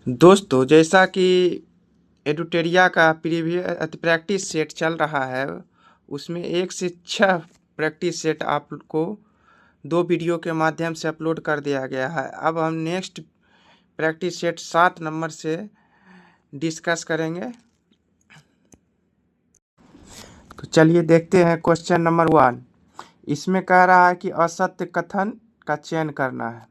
दोस्तों, जैसा कि एडुटेरिया का प्रैक्टिस सेट चल रहा है, उसमें 1 से 6 प्रैक्टिस सेट आपको 2 वीडियो के माध्यम से अपलोड कर दिया गया है। अब हम नेक्स्ट प्रैक्टिस सेट 7 नंबर से डिस्कस करेंगे। तो चलिए देखते हैं क्वेश्चन नंबर 1। इसमें कह रहा है कि असत्य कथन का चयन करना है।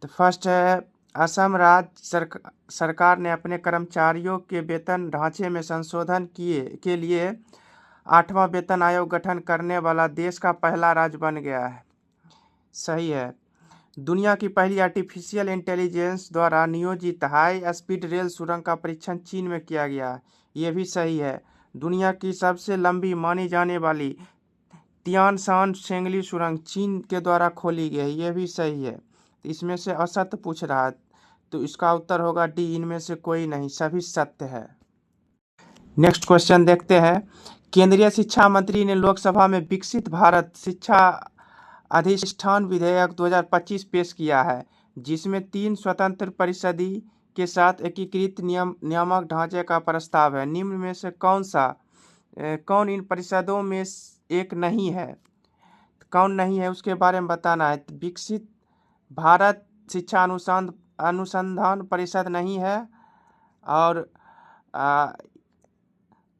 तो फर्स्ट है, असम राज्य सरकार ने अपने कर्मचारियों के वेतन ढांचे में संशोधन के लिए 8वां वेतन आयोग गठन करने वाला देश का पहला राज्य बन गया है। सही है। दुनिया की पहली आर्टिफिशियल इंटेलिजेंस द्वारा नियोजित हाई स्पीड रेल सुरंग का परीक्षण चीन में किया गया है। ये भी सही है। दुनिया की सबसे लंबी मानी जाने वाली तियानशान सेंगली सुरंग चीन के द्वारा खोली गई है। ये भी सही है। इसमें से असत्य पूछ रहा है, तो इसका उत्तर होगा डी, इनमें से कोई नहीं, सभी सत्य है। नेक्स्ट क्वेश्चन देखते हैं। केंद्रीय शिक्षा मंत्री ने लोकसभा में विकसित भारत शिक्षा अधिष्ठान विधेयक 2025 पेश किया है, जिसमें 3 स्वतंत्र परिषदी के साथ एकीकृत नियामक ढांचे का प्रस्ताव है। निम्न में से कौन इन परिषदों में एक नहीं है? कौन नहीं है उसके बारे में बताना है। विकसित भारत शिक्षा अनुसंधान परिषद नहीं है, और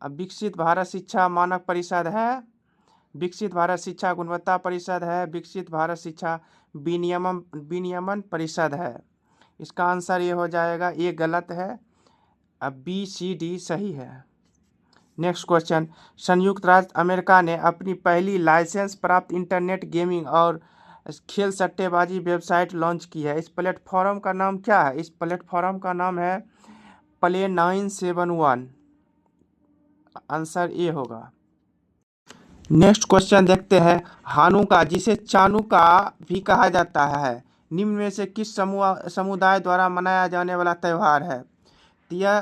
विकसित भारत शिक्षा मानक परिषद है, विकसित भारत शिक्षा गुणवत्ता परिषद है, विकसित भारत शिक्षा विनियमन परिषद है। इसका आंसर ये हो जाएगा, ये गलत है, अब बी सी डी सही है। नेक्स्ट क्वेश्चन, संयुक्त राज्य अमेरिका ने अपनी पहली लाइसेंस प्राप्त इंटरनेट गेमिंग और खेल सट्टेबाजी वेबसाइट लॉन्च की है। इस प्लेटफॉर्म का नाम क्या है? इस प्लेटफॉर्म का नाम है प्ले 971। आंसर ए होगा। नेक्स्ट क्वेश्चन देखते हैं। हानुका, जिसे चानुका भी कहा जाता है, निम्न में से किस समुदाय द्वारा मनाया जाने वाला त्यौहार है? यह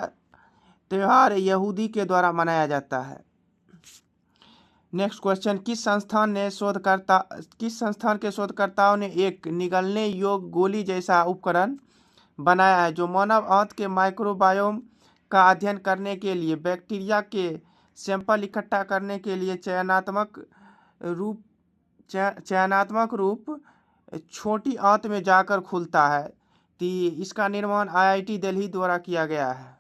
त्यौहार यहूदी के द्वारा मनाया जाता है। नेक्स्ट क्वेश्चन, किस संस्थान के शोधकर्ताओं ने एक निगलने योग्य गोली जैसा उपकरण बनाया है, जो मानव आंत के माइक्रोबायोम का अध्ययन करने के लिए बैक्टीरिया के सैंपल इकट्ठा करने के लिए चयनात्मक रूप छोटी आंत में जाकर खुलता है। तो इसका निर्माण IIT दिल्ली द्वारा किया गया है।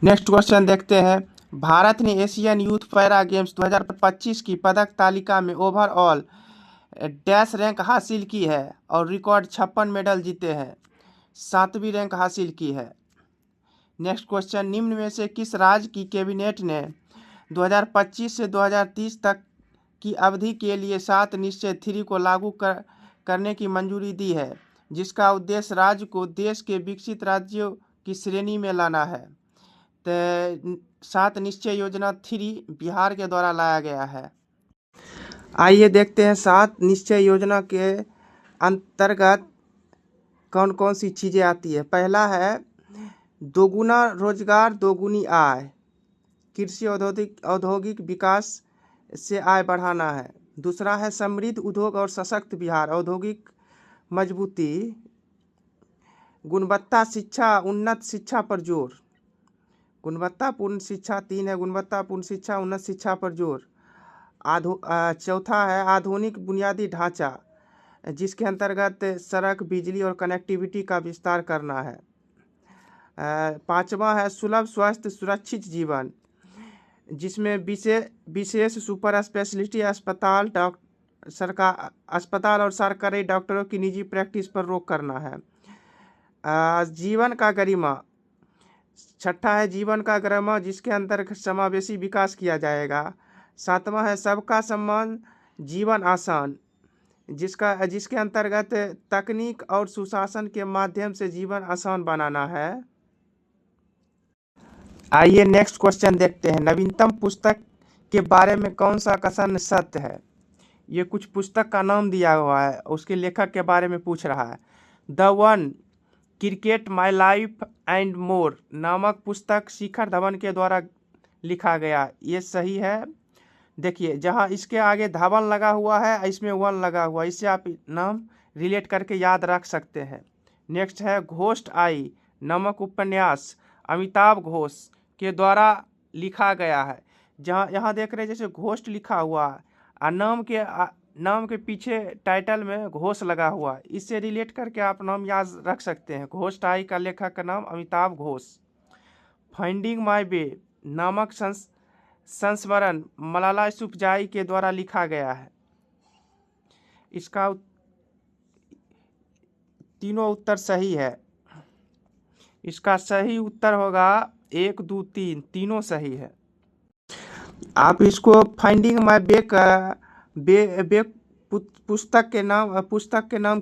नेक्स्ट क्वेश्चन देखते हैं। भारत ने एशियन यूथ पैरा गेम्स 2025 की पदक तालिका में ओवरऑल डैश रैंक हासिल की है और रिकॉर्ड 56 मेडल जीते हैं, 7वीं रैंक हासिल की है। नेक्स्ट क्वेश्चन, निम्न में से किस राज्य की कैबिनेट ने 2025 से 2030 तक की अवधि के लिए 7 निश्चय 3 को लागू करने की मंजूरी दी है, जिसका उद्देश्य राज्य को देश के विकसित राज्यों की श्रेणी में लाना है? तो 7 निश्चय योजना 3 बिहार के द्वारा लाया गया है। आइए देखते हैं 7 निश्चय योजना के अंतर्गत कौन कौन सी चीज़ें आती है। पहला है दोगुना रोजगार दोगुनी आय, कृषि औद्योगिक विकास से आय बढ़ाना है। दूसरा है समृद्ध उद्योग और सशक्त बिहार, औद्योगिक मजबूती, गुणवत्ता शिक्षा, उन्नत शिक्षा पर जोर, गुणवत्तापूर्ण शिक्षा। 3 है गुणवत्तापूर्ण शिक्षा, उन्नत शिक्षा पर जोर। चौथा है आधुनिक बुनियादी ढांचा, जिसके अंतर्गत सड़क, बिजली और कनेक्टिविटी का विस्तार करना है। 5वां है सुलभ, स्वस्थ, सुरक्षित जीवन, जिसमें विशेष सुपर स्पेशलिटी अस्पताल और सरकारी डॉक्टरों की निजी प्रैक्टिस पर रोक करना है। जीवन का गरिमा, 6ठा है जीवन का गरिमा, जिसके अंतर्गत समावेशी विकास किया जाएगा। 7वां है सबका सम्मान, जीवन आसान, जिसके अंतर्गत तकनीक और सुशासन के माध्यम से जीवन आसान बनाना है। आइए नेक्स्ट क्वेश्चन देखते हैं। नवीनतम पुस्तक के बारे में कौन सा कथन सत्य है? ये कुछ पुस्तक का नाम दिया हुआ है, उसके लेखक के बारे में पूछ रहा है। The one cricket my life and more नामक पुस्तक शिखर धवन के द्वारा लिखा गया, ये सही है। देखिए, जहाँ इसके आगे धवन लगा हुआ है, इसमें वन लगा हुआ है, इससे आप नाम रिलेट करके याद रख सकते हैं। नेक्स्ट है घोस्ट आई नामक उपन्यास अमिताभ घोष के द्वारा लिखा गया है। जहाँ यहाँ देख रहे हैं जैसे घोस्ट लिखा हुआ है और नाम के पीछे टाइटल में घोष लगा हुआ है। इससे रिलेट करके आप नाम याद रख सकते हैं। घोस्ट आई का लेखक का नाम Amitabh Ghosh. Finding my way नामक संस्मरण मलाला यूसुफजई के द्वारा लिखा गया है। इसका तीनों उत्तर सही है। इसका सही उत्तर होगा 1, 2, 3 तीनों सही है। आप इसको फाइंडिंग माय वे का पुस्तक के नाम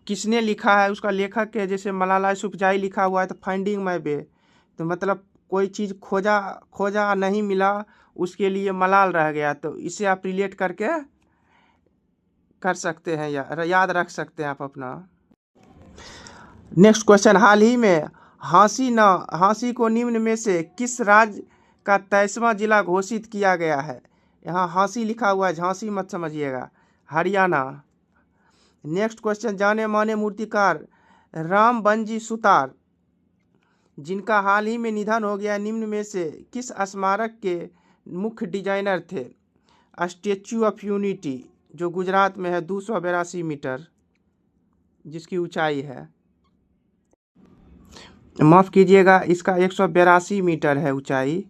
किसने लिखा है, उसका लेखक है। जैसे मलाला यूसुफजई लिखा हुआ है तो फाइंडिंग माय वे, तो मतलब कोई चीज़ खोजा नहीं मिला, उसके लिए मलाल रह गया। तो इसे आप रिलेट करके कर सकते हैं या याद रख सकते हैं आप अपना। नेक्स्ट क्वेश्चन, हाल ही में हांसी को निम्न में से किस राज्य का 23वां जिला घोषित किया गया है। यहाँ हांसी लिखा हुआ है, झांसी मत समझिएगा, हरियाणा। नेक्स्ट क्वेश्चन, जाने माने मूर्तिकार राम बनजी सुतार जिनका हाल ही में निधन हो गया, निम्न में से किस स्मारक के मुख्य डिजाइनर थे। स्टैच्यू ऑफ यूनिटी जो गुजरात में है 282 मीटर जिसकी ऊंचाई है, माफ़ कीजिएगा इसका 182 मीटर है ऊंचाई,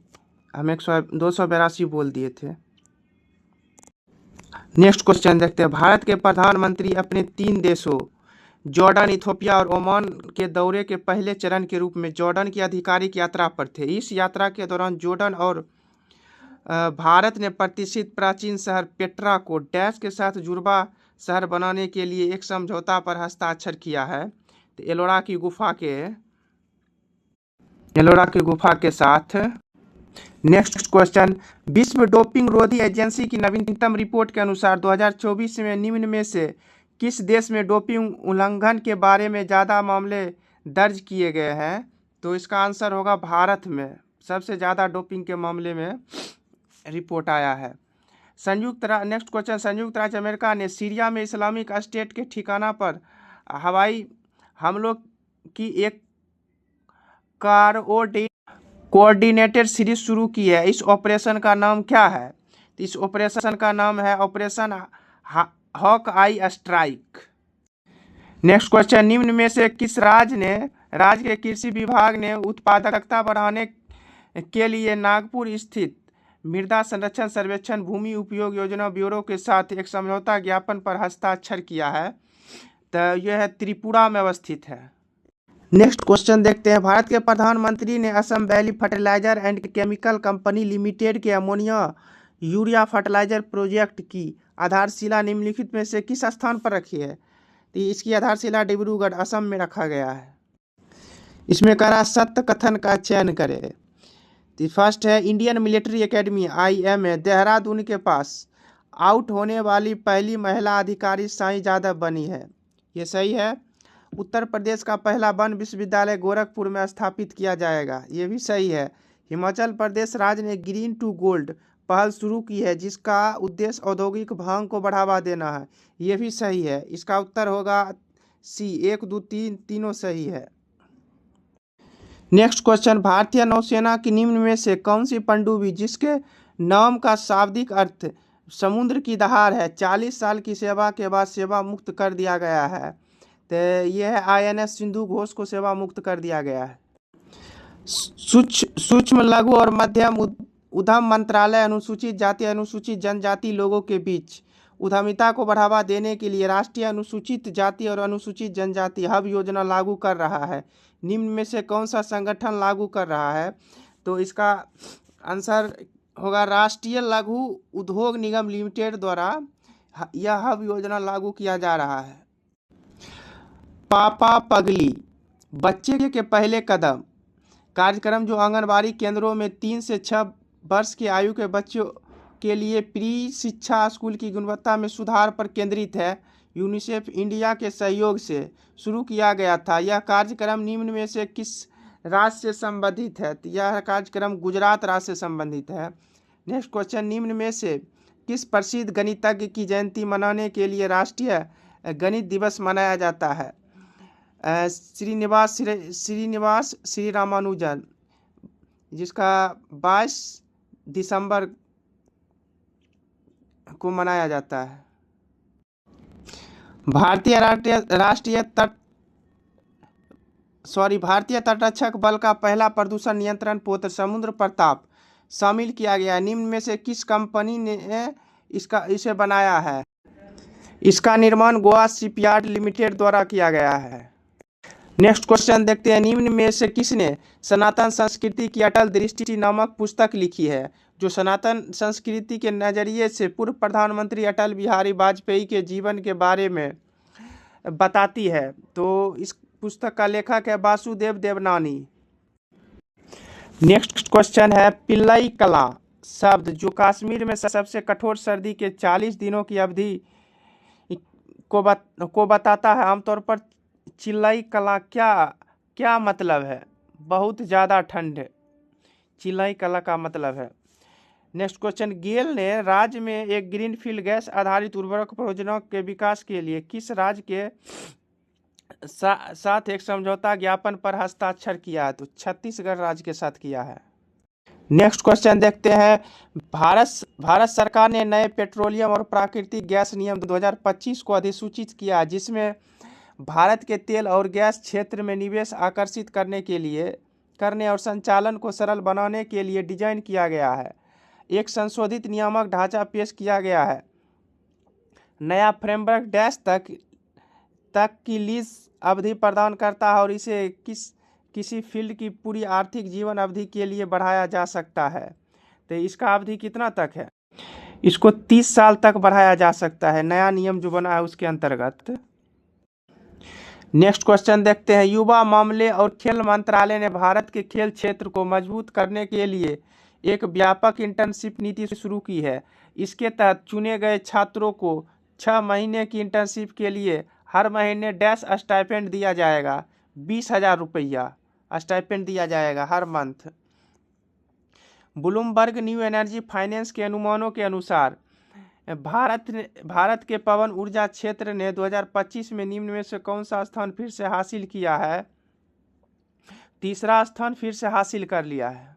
हम 282 बोल दिए थे। नेक्स्ट क्वेश्चन देखते हैं, भारत के प्रधानमंत्री अपने 3 देशों जॉर्डन, इथियोपिया और ओमान के दौरे के पहले चरण के रूप में जॉर्डन की आधिकारिक यात्रा पर थे। इस यात्रा के दौरान जॉर्डन और भारत ने प्रतिष्ठित प्राचीन शहर पेट्रा को डैश के साथ जुड़वा शहर बनाने के लिए एक समझौता पर हस्ताक्षर किया है। तो एलोरा की गुफा के साथ। नेक्स्ट क्वेश्चन, विश्व डोपिंग रोधी एजेंसी की नवीनतम रिपोर्ट के अनुसार 2024 में निम्न में से किस देश में डोपिंग उल्लंघन के बारे में ज़्यादा मामले दर्ज किए गए हैं। तो इसका आंसर होगा भारत में सबसे ज़्यादा डोपिंग के मामले में रिपोर्ट आया है। नेक्स्ट क्वेश्चन, संयुक्त राज्य अमेरिका ने सीरिया में इस्लामिक स्टेट के ठिकाना पर हवाई हमलों की एक कोऑर्डिनेटेड सीरीज शुरू की है। इस ऑपरेशन का नाम क्या है। तो इस ऑपरेशन का नाम है ऑपरेशन हॉक आई स्ट्राइक। नेक्स्ट क्वेश्चन, निम्न में से किस राज्य के कृषि विभाग ने उत्पादकता बढ़ाने के लिए नागपुर स्थित मृदा संरक्षण सर्वेक्षण भूमि उपयोग योजना ब्यूरो के साथ एक समझौता ज्ञापन पर हस्ताक्षर किया है। तो यह त्रिपुरा में अवस्थित है। नेक्स्ट क्वेश्चन देखते हैं, भारत के प्रधानमंत्री ने Assam valley fertiliser and chemical company limited के अमोनिया यूरिया फर्टिलाइजर प्रोजेक्ट की आधारशिला निम्नलिखित में से किस स्थान पर रखी है। तो इसकी आधारशिला डिब्रूगढ़ असम में रखा गया है। इसमें कह रहा सत्य कथन का चयन करें। तो फर्स्ट है, Indian military academy IMA Dehradun के पास आउट होने वाली पहली महिला अधिकारी साई यादव बनी है। ये सही है। उत्तर प्रदेश का पहला वन विश्वविद्यालय गोरखपुर में स्थापित किया जाएगा। ये भी सही है। हिमाचल प्रदेश राज्य ने ग्रीन टू गोल्ड पहल शुरू की है जिसका उद्देश्य औद्योगिक भांग को बढ़ावा देना है। ये भी सही है। इसका उत्तर होगा C 1, 2, 3 तीनों सही है। नेक्स्ट क्वेश्चन, भारतीय नौसेना की निम्न में से कौन सी पनडुब्बी जिसके नाम का शाब्दिक अर्थ समुद्र की दहाड़ है 40 साल की सेवा के बाद सेवा मुक्त कर दिया गया है। तो यह INS सिंधु घोष को सेवा मुक्त कर दिया गया है। सूक्ष्म लघु और मध्यम उद्यम मंत्रालय अनुसूचित जाति अनुसूचित जनजाति लोगों के बीच उद्यमिता को बढ़ावा देने के लिए राष्ट्रीय अनुसूचित जाति और अनुसूचित जनजाति हब योजना लागू कर रहा है। निम्न में से कौन सा संगठन लागू कर रहा है। तो इसका आंसर होगा राष्ट्रीय लघु उद्योग निगम लिमिटेड द्वारा यह हब योजना लागू किया जा रहा है। पापा पगली बच्चे के पहले कदम कार्यक्रम जो आंगनबाड़ी केंद्रों में 3 से 6 वर्ष की आयु के बच्चों के लिए प्री शिक्षा स्कूल की गुणवत्ता में सुधार पर केंद्रित है। यूनिसेफ इंडिया के सहयोग से शुरू किया गया था। यह कार्यक्रम निम्न में से किस राज्य से संबंधित है। तो यह कार्यक्रम गुजरात राज्य से संबंधित है। नेक्स्ट क्वेश्चन, निम्न में से किस प्रसिद्ध गणितज्ञ की जयंती मनाने के लिए राष्ट्रीय गणित दिवस मनाया जाता है। श्रीनिवास श्री रामानुजन, जिसका 22 दिसंबर को मनाया जाता है। भारतीय तटरक्षक बल का पहला प्रदूषण नियंत्रण पोत समुद्र प्रताप शामिल किया गया। निम्न में से किस कंपनी ने इसे बनाया है? इसका निर्माण गोवा शिपयार्ड लिमिटेड द्वारा किया गया है। नेक्स्ट क्वेश्चन देखते हैं, निम्न में से किसने सनातन संस्कृति की अटल दृष्टि नामक पुस्तक लिखी है, जो सनातन संस्कृति के नजरिए से पूर्व प्रधानमंत्री अटल बिहारी वाजपेयी के जीवन के बारे में बताती है? तो इस पुस्तक का लेखक है वासुदेव देवनानी। नेक्स्ट क्वेश्चन है, पिल्लई कला शब्द जो कश्मीर में सबसे कठोर सर्दी के 40 दिनों की अवधि को बताता है। आमतौर पर चिल्लई कला क्या मतलब है? बहुत ज़्यादा ठंड। चिल्लई कला का मतलब है। नेक्स्ट क्वेश्चन, गेल ने राज्य में एक ग्रीनफील्ड गैस आधारित उर्वरक परियोजना के विकास के लिए किस राज्य के साथ एक समझौता ज्ञापन पर हस्ताक्षर किया है? तो छत्तीसगढ़ राज्य के साथ किया है। नेक्स्ट क्वेश्चन देखते हैं, भारत सरकार ने नए पेट्रोलियम और प्राकृतिक गैस नियम 2025 को अधिसूचित किया, जिसमें भारत के तेल और गैस क्षेत्र में निवेश आकर्षित करने और संचालन को सरल बनाने के लिए डिजाइन किया गया है। एक संशोधित नियामक ढांचा पेश किया गया है। नया फ्रेमवर्क डैश तक की लीज अवधि प्रदान करता है और इसे किसी फील्ड की पूरी आर्थिक जीवन अवधि के लिए बढ़ाया जा सकता है। तो इसका अवधि कितना तक है? इसको 30 साल तक बढ़ाया जा सकता है, नया नियम जो बना है उसके अंतर्गत। नेक्स्ट क्वेश्चन देखते हैं, युवा मामले और खेल मंत्रालय ने भारत के खेल क्षेत्र को मजबूत करने के लिए एक व्यापक इंटर्नशिप नीति शुरू की है। इसके तहत चुने गए छात्रों को 6 महीने की इंटर्नशिप के लिए हर महीने डैश स्टाइपेंड दिया जाएगा। 20,000 रुपया स्टाइपेंड दिया जाएगा हर month. Bloomberg New Energy Finance के अनुमानों के अनुसार भारत के पवन ऊर्जा क्षेत्र ने 2025 में निम्न में से कौन सा स्थान फिर से हासिल किया है? तीसरा स्थान फिर से हासिल कर लिया है।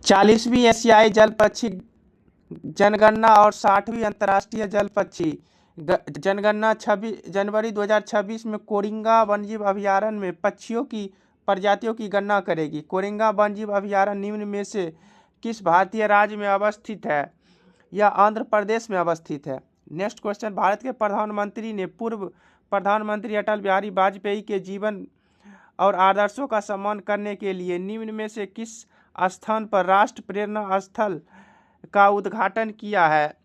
40वीं एशियाई जल पक्षी जनगणना और 60वीं अंतर्राष्ट्रीय जल पक्षी जनगणना 26 जनवरी 2026 में कोरिंगा वन्यजीव अभयारण्य में पक्षियों की प्रजातियों की गणना करेगी। कोरिंगा वन्यजीव अभयारण्य निम्न में से किस भारतीय राज्य में अवस्थित है? यह आंध्र प्रदेश में अवस्थित है। नेक्स्ट क्वेश्चन, भारत के प्रधानमंत्री ने पूर्व प्रधानमंत्री अटल बिहारी वाजपेयी के जीवन और आदर्शों का सम्मान करने के लिए निम्न में से किस स्थान पर राष्ट्र प्रेरणा स्थल का उद्घाटन किया है?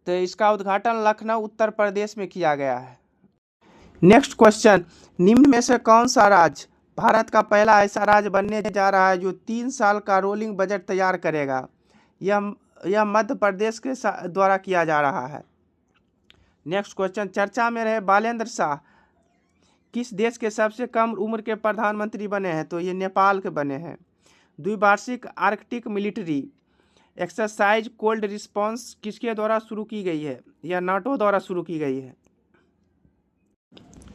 तो इसका उद्घाटन लखनऊ उत्तर प्रदेश में किया गया है। नेक्स्ट क्वेश्चन, निम्न में से कौन सा राज्य भारत का पहला ऐसा राज्य बनने जा रहा है जो 3 साल का रोलिंग बजट तैयार करेगा? यह मध्य प्रदेश के द्वारा किया जा रहा है। नेक्स्ट क्वेश्चन, चर्चा में रहे बालेंद्र शाह किस देश के सबसे कम उम्र के प्रधानमंत्री बने हैं? तो ये नेपाल के बने हैं। द्विवार्षिक Arctic military exercise cold response किसके द्वारा शुरू की गई है? यह नाटो द्वारा शुरू की गई है।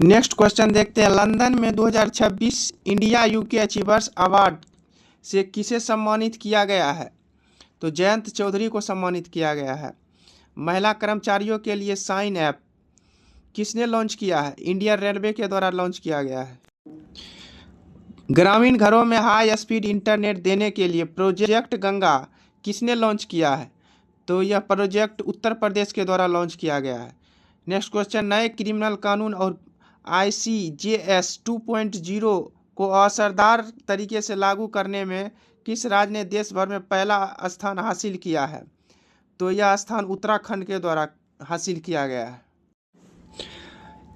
नेक्स्ट क्वेश्चन देखते हैं, लंदन में 2026 इंडिया यूके अचीवर्स अवार्ड से किसे सम्मानित किया गया है? तो जयंत चौधरी को सम्मानित किया गया है। महिला कर्मचारियों के लिए साइन ऐप किसने लॉन्च किया है? इंडियन रेलवे के द्वारा लॉन्च किया गया है। ग्रामीण घरों में हाई स्पीड इंटरनेट देने के लिए प्रोजेक्ट गंगा किसने लॉन्च किया है? तो यह प्रोजेक्ट उत्तर प्रदेश के द्वारा लॉन्च किया गया है। नेक्स्ट क्वेश्चन, नए क्रिमिनल कानून और ICJS 2.0 को असरदार तरीके से लागू करने में किस राज्य ने देश भर में पहला स्थान हासिल किया है? तो यह स्थान उत्तराखंड के द्वारा हासिल किया गया है।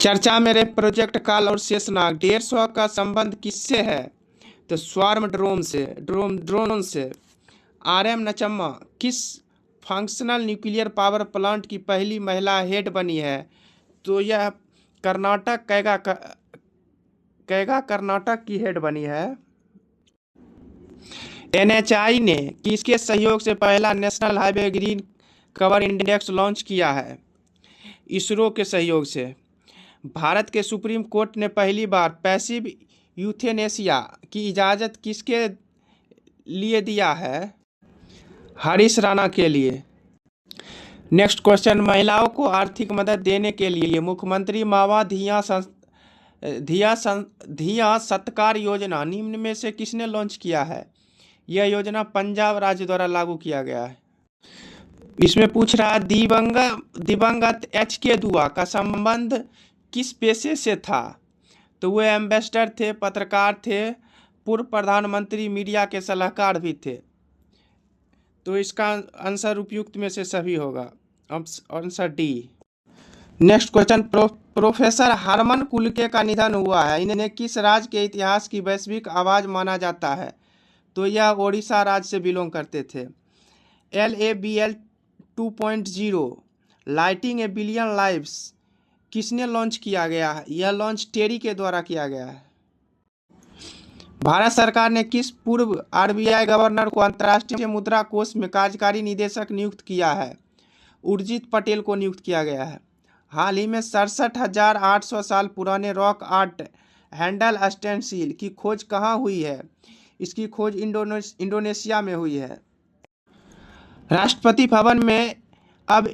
चर्चा में रहे प्रोजेक्ट काल और शेषनाग 150 का संबंध किससे है? तो स्वार्म ड्रोन से। RM नचम्मा किस फंक्शनल न्यूक्लियर पावर प्लांट की पहली महिला हेड बनी है? तो यह कर्नाटक कैगा कर्नाटक की हेड बनी है। NHI ने किसके सहयोग से पहला national highway green cover index launch किया है? इसरो के सहयोग से। भारत के सुप्रीम कोर्ट ने पहली बार पैसिव यूथेनेसिया की इजाज़त किसके लिए दिया है? हरीश राणा के लिए। नेक्स्ट क्वेश्चन, महिलाओं को आर्थिक मदद देने के लिए मुख्यमंत्री मावा धिया सत्कार योजना निम्न में से किसने लॉन्च किया है? यह योजना पंजाब राज्य द्वारा लागू किया गया है। इसमें पूछ रहा है दिवंगत HK दुआ का संबंध किस पेशे से था? तो वो एम्बेसडर थे, पत्रकार थे, पूर्व प्रधानमंत्री, मीडिया के सलाहकार भी थे। तो इसका आंसर उपयुक्त में से सभी होगा, answer D. Next question, professor Hermann Kulke का निधन हुआ है, इन्हें किस राज्य के इतिहास की वैश्विक आवाज़ माना जाता है? तो यह ओडिशा राज्य से बिलोंग करते थे। LABL 2.0 लाइटिंग ए बिलियन लाइव्स किसने लॉन्च किया गया है? यह लॉन्च टेरी के द्वारा किया गया है। भारत सरकार ने किस पूर्व RBI गवर्नर को अंतर्राष्ट्रीय मुद्रा कोष में कार्यकारी निदेशक नियुक्त किया है? उर्जित पटेल को नियुक्त किया गया है। हाल ही में 67,800 साल पुराने रॉक आर्ट हैंडल स्टेंसिल की खोज कहाँ हुई है? इसकी खोज इंडोनेशिया में हुई है। राष्ट्रपति भवन में अब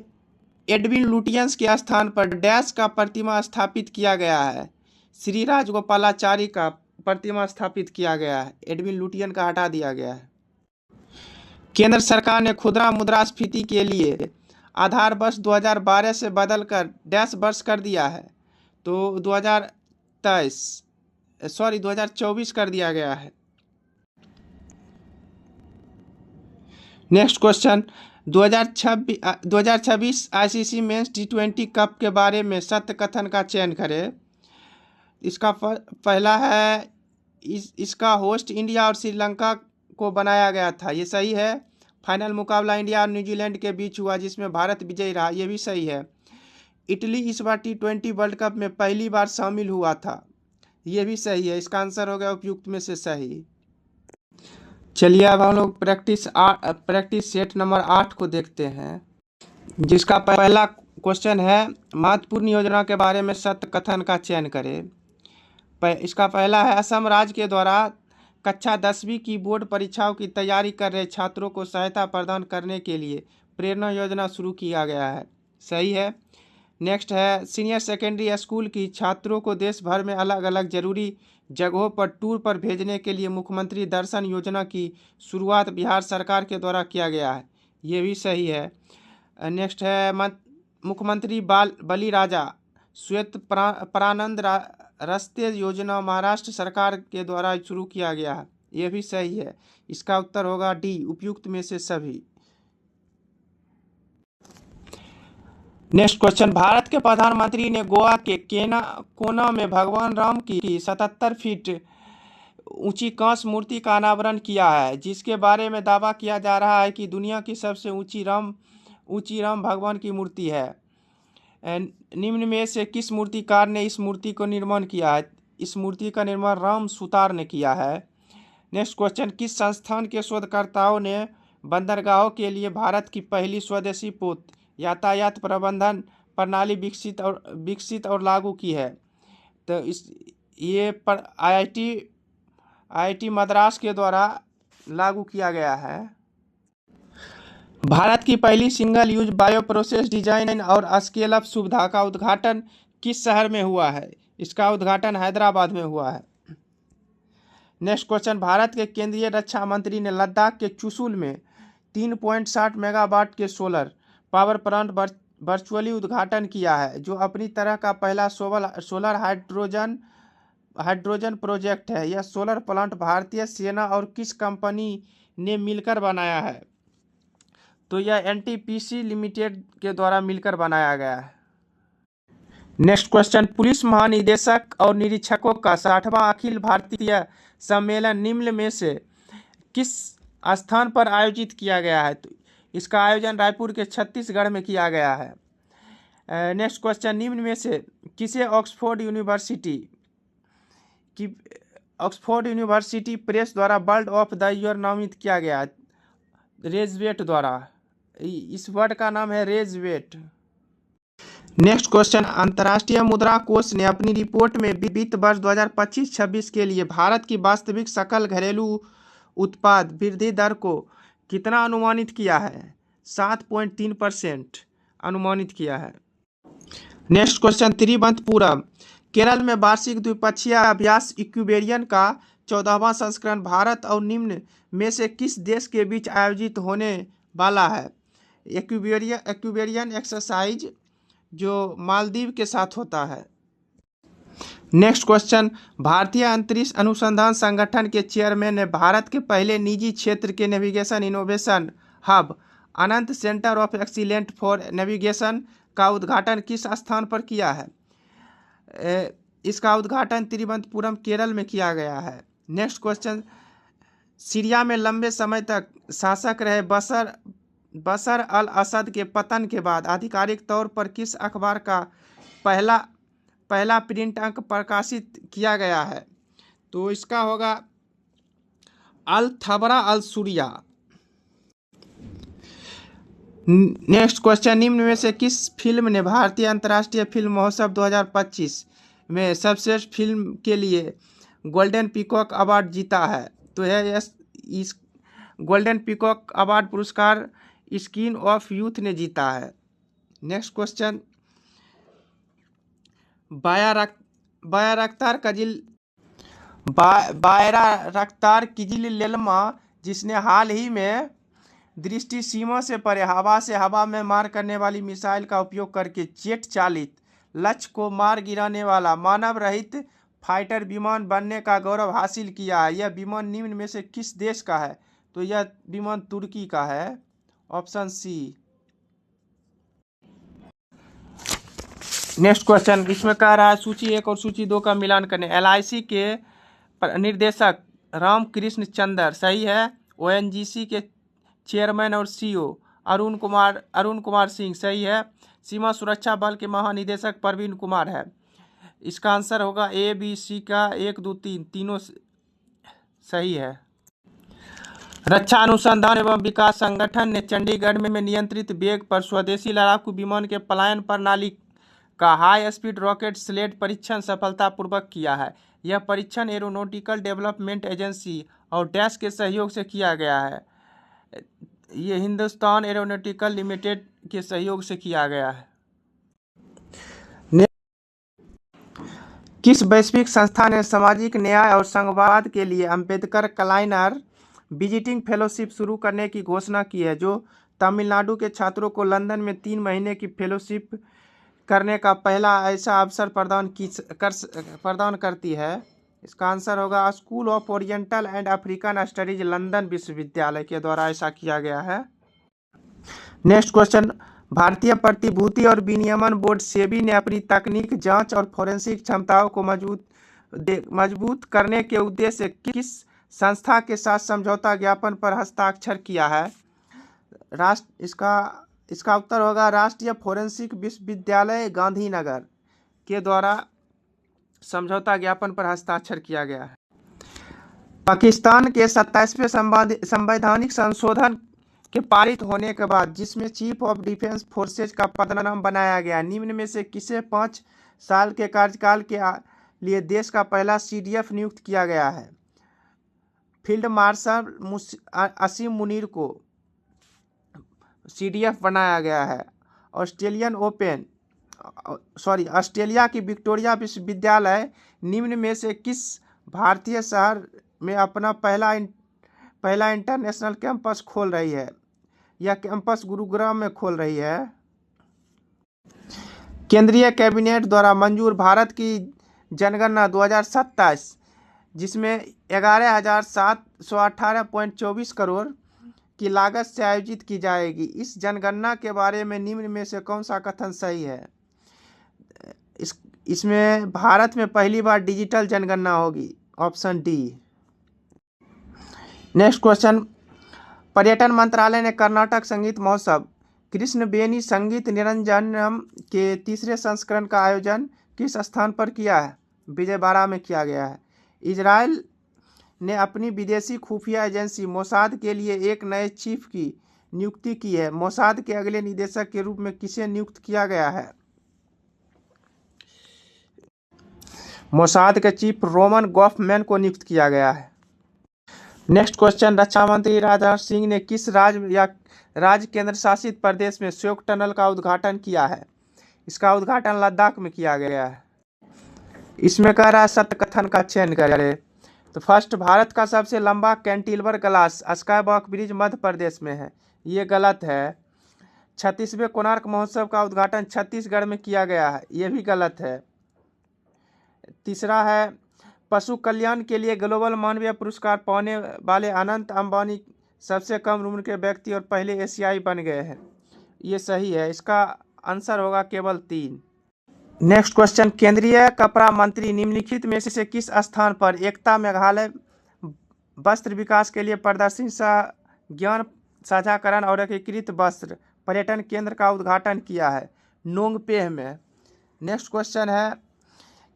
एडविन लुटियंस के स्थान पर डैश का प्रतिमा स्थापित किया गया है। श्री राजगोपालाचारी का प्रतिमा स्थापित किया गया है, एडविन लुटियन का हटा दिया गया है। केंद्र सरकार ने खुदरा मुद्रास्फीति के लिए आधार वर्ष 2012 से बदलकर डैश वर्ष कर दिया है, तो 2024 कर दिया गया है। Next question, 2026 ICC men's T20 cup के बारे में सत्य कथन का चयन करें। इसका पहला है, इसका होस्ट इंडिया और श्रीलंका को बनाया गया था, ये सही है। फाइनल मुकाबला इंडिया और न्यूजीलैंड के बीच हुआ जिसमें भारत विजयी रहा, ये भी सही है। इटली इस बार T20 वर्ल्ड कप में पहली बार शामिल हुआ था, ये भी सही है। इसका आंसर हो गया उपयुक्त में से सही। चलिए अब हम लोग प्रैक्टिस सेट नंबर 8 को देखते हैं, जिसका पहला क्वेश्चन है महत्वपूर्ण योजना के बारे में सत्य कथन का चयन करें। इसका पहला है, असम राज्य के द्वारा कक्षा 10वीं की बोर्ड परीक्षाओं की तैयारी कर रहे छात्रों को सहायता प्रदान करने के लिए प्रेरणा योजना शुरू किया गया है, सही है। नेक्स्ट है, सीनियर सेकेंडरी स्कूल की छात्रों को देश भर में अलग अलग जरूरी जगहों पर टूर पर भेजने के लिए मुख्यमंत्री दर्शन योजना की शुरुआत बिहार सरकार के द्वारा किया गया है, ये भी सही है। नेक्स्ट है, मुख्यमंत्री बलिराजा श्वेत प्रानंद रास्ते योजना महाराष्ट्र सरकार के द्वारा शुरू किया गया है, ये भी सही है। इसका उत्तर होगा डी, उपयुक्त में से सभी। नेक्स्ट क्वेश्चन, भारत के प्रधानमंत्री ने गोवा के कोना में भगवान राम की 77 फीट ऊंची कांस्य मूर्ति का अनावरण किया है, जिसके बारे में दावा किया जा रहा है कि दुनिया की सबसे ऊंची राम भगवान की मूर्ति है। निम्न में से किस मूर्तिकार ने इस मूर्ति को निर्माण किया है? इस मूर्ति का निर्माण राम सुतार ने किया है। नेक्स्ट क्वेश्चन, किस संस्थान के शोधकर्ताओं ने बंदरगाहों के लिए भारत की पहली स्वदेशी पोत यातायात प्रबंधन प्रणाली विकसित और लागू की है? तो ये पर IIT मद्रास के द्वारा लागू किया गया है। भारत की पहली single use bio process design और स्केल अप सुविधा का उद्घाटन किस शहर में हुआ है? इसका उद्घाटन हैदराबाद में हुआ है। नेक्स्ट क्वेश्चन, भारत के केंद्रीय रक्षा मंत्री ने लद्दाख के चुशुल में 3.60 मेगावाट के सोलर पावर प्लांट वर्चुअली उद्घाटन किया है, जो अपनी तरह का पहला सोलर हाइड्रोजन प्रोजेक्ट है। यह सोलर प्लांट भारतीय सेना और किस कंपनी ने मिलकर बनाया है? तो यह NTPC लिमिटेड के द्वारा मिलकर बनाया गया है। नेक्स्ट क्वेश्चन, पुलिस महानिदेशक और निरीक्षकों का 60वां अखिल भारतीय सम्मेलन निम्न में से किस स्थान पर आयोजित किया गया है? तो इसका आयोजन रायपुर के छत्तीसगढ़ में किया गया है। नेक्स्ट क्वेश्चन, निम्न में से किसे ऑक्सफोर्ड यूनिवर्सिटी प्रेस द्वारा बर्ड ऑफ द ईयर नामित किया गया? रेजवेट द्वारा। इस वर्ड का नाम है रेजवेट। नेक्स्ट क्वेश्चन, अंतर्राष्ट्रीय मुद्रा कोष ने अपनी रिपोर्ट में वित्त वर्ष 2025-26 के लिए भारत की वास्तविक सकल घरेलू उत्पाद वृद्धि दर को कितना अनुमानित किया है? 7.3% अनुमानित किया है। नेक्स्ट क्वेश्चन, तिरुवनंतपुरम केरल में वार्षिक द्विपक्षीय अभ्यास इक्वेरियन का 14वां संस्करण भारत और निम्न में से किस देश के बीच आयोजित होने वाला है? इक्वेरियन एक्सरसाइज जो मालदीव के साथ होता है। नेक्स्ट क्वेश्चन, भारतीय अंतरिक्ष अनुसंधान संगठन के चेयरमैन ने भारत के पहले निजी क्षेत्र के navigation innovation hub Anant centre of excellent for navigation का उद्घाटन किस स्थान पर किया है? इसका उद्घाटन तिरुवनंतपुरम केरल में किया गया है। नेक्स्ट क्वेश्चन, सीरिया में लंबे समय तक शासक रहे बशर अल असद के पतन के बाद आधिकारिक तौर पर किस अखबार का पहला प्रिंट अंक प्रकाशित किया गया है? तो इसका होगा अल थबरा अल सूरिया। नेक्स्ट क्वेश्चन, निम्न में से किस फिल्म ने भारतीय अंतर्राष्ट्रीय फिल्म महोत्सव 2025 में सर्वश्रेष्ठ फिल्म के लिए गोल्डन पीकॉक अवार्ड जीता है? तो यह इस गोल्डन पीकॉक अवार्ड पुरस्कार स्क्रीन ऑफ यूथ ने जीता है। नेक्स्ट क्वेश्चन, बायराक्तार किजिल लेलमा जिसने हाल ही में दृष्टि सीमा से परे हवा से हवा में मार करने वाली मिसाइल का उपयोग करके जेट चालित लक्ष्य को मार गिराने वाला मानव रहित फाइटर विमान बनने का गौरव हासिल किया है। यह विमान निम्न में से किस देश का है? तो यह विमान तुर्की का है, ऑप्शन सी। नेक्स्ट क्वेश्चन, इसमें कह रहा है सूची 1 और सूची 2 का मिलान करने। LIC के निर्देशक रामकृष्ण चंदर सही है। ONGC के चेयरमैन और CEO अरुण कुमार सिंह सही है। सीमा सुरक्षा बल के महानिदेशक प्रवीण कुमार है। इसका आंसर होगा ABC का 1 2 3 तीनों सही है। रक्षा अनुसंधान एवं विकास संगठन ने चंडीगढ़ में नियंत्रित वेग पर स्वदेशी लड़ाकू विमान के पलायन प्रणाली का हाई स्पीड रॉकेट स्लेट परीक्षण सफलतापूर्वक किया है। यह परीक्षण एरोनॉटिकल डेवलपमेंट एजेंसी और डैश के सहयोग से किया गया है। ये हिंदुस्तान एरोनॉटिकल लिमिटेड के सहयोग से किया गया है। किस वैश्विक संस्था ने सामाजिक न्याय और संघवाद के लिए अंबेडकर क्लाइनर विजिटिंग फेलोशिप शुरू करने की घोषणा की है, जो तमिलनाडु के छात्रों को लंदन में 3 महीने की फेलोशिप करने का पहला ऐसा अवसर प्रदान करती है? इसका आंसर होगा school of oriental and African studies London विश्वविद्यालय के द्वारा ऐसा किया गया है। नेक्स्ट क्वेश्चन, भारतीय प्रतिभूति और विनियमन बोर्ड सेबी ने अपनी तकनीक जांच और फोरेंसिक क्षमताओं को मजबूत करने के उद्देश्य से किस संस्था के साथ समझौता ज्ञापन पर हस्ताक्षर किया है? इसका उत्तर होगा राष्ट्रीय फोरेंसिक विश्वविद्यालय गांधीनगर के द्वारा समझौता ज्ञापन पर हस्ताक्षर किया गया है। पाकिस्तान के 27वें संवैधानिक संशोधन के पारित होने के बाद जिसमें चीफ ऑफ डिफेंस फोर्सेज का पदनाम बनाया गया, निम्न में से किसे 5 साल के कार्यकाल के लिए देश का पहला CDF नियुक्त किया गया है? फील्ड मार्शल असीम मुनीर को CDF बनाया गया है। ऑस्ट्रेलिया की विक्टोरिया विश्वविद्यालय निम्न में से किस भारतीय शहर में अपना पहला इंटरनेशनल कैंपस खोल रही है? यह कैंपस गुरुग्राम में खोल रही है। केंद्रीय कैबिनेट द्वारा मंजूर भारत की जनगणना 2027 जिसमें 11,718.24 करोड़ की लागत से आयोजित की जाएगी। इस जनगणना के बारे में निम्न में से कौन सा कथन सही है? इसमें भारत में पहली बार डिजिटल जनगणना होगी, ऑप्शन डी। नेक्स्ट क्वेश्चन, पर्यटन मंत्रालय ने कर्नाटक संगीत महोत्सव कृष्णबेनी संगीत निरंजनम के 3रे संस्करण का आयोजन किस स्थान पर किया है? विजयवाड़ा में किया गया है। इजराइल ने अपनी विदेशी खुफिया एजेंसी मोसाद के लिए एक नए चीफ की नियुक्ति की है। मोसाद के अगले निदेशक के रूप में किसे नियुक्त किया गया है? मोसाद के चीफ रोमन गॉफमैन को नियुक्त किया गया है। नेक्स्ट क्वेश्चन, रक्षा मंत्री राजनाथ सिंह ने किस राज्य केंद्र शासित प्रदेश में शोक टनल का उद्घाटन किया है? इसका उद्घाटन लद्दाख में किया गया है। इसमें कह रहा है सत्य कथन का चयन करें। तो फर्स्ट, भारत का सबसे लंबा cantilever glass sky walk bridge Madhya Pradesh में है, ये गलत है। 36वें कोणार्क महोत्सव का उद्घाटन छत्तीसगढ़ में किया गया है, ये भी गलत है। तीसरा है, पशु कल्याण के लिए ग्लोबल मानवीय पुरस्कार पाने वाले अनंत अंबानी सबसे कम उम्र के व्यक्ति और पहले एशियाई बन गए हैं, ये सही है। इसका आंसर होगा केवल 3। नेक्स्ट क्वेश्चन, केंद्रीय कपड़ा मंत्री निम्नलिखित में से किस स्थान पर एकता मेघालय वस्त्र विकास के लिए प्रदर्शनी सह ज्ञान साझाकरण और एकीकृत वस्त्र पर्यटन केंद्र का उद्घाटन किया है? नोंगपेह में। नेक्स्ट क्वेश्चन है,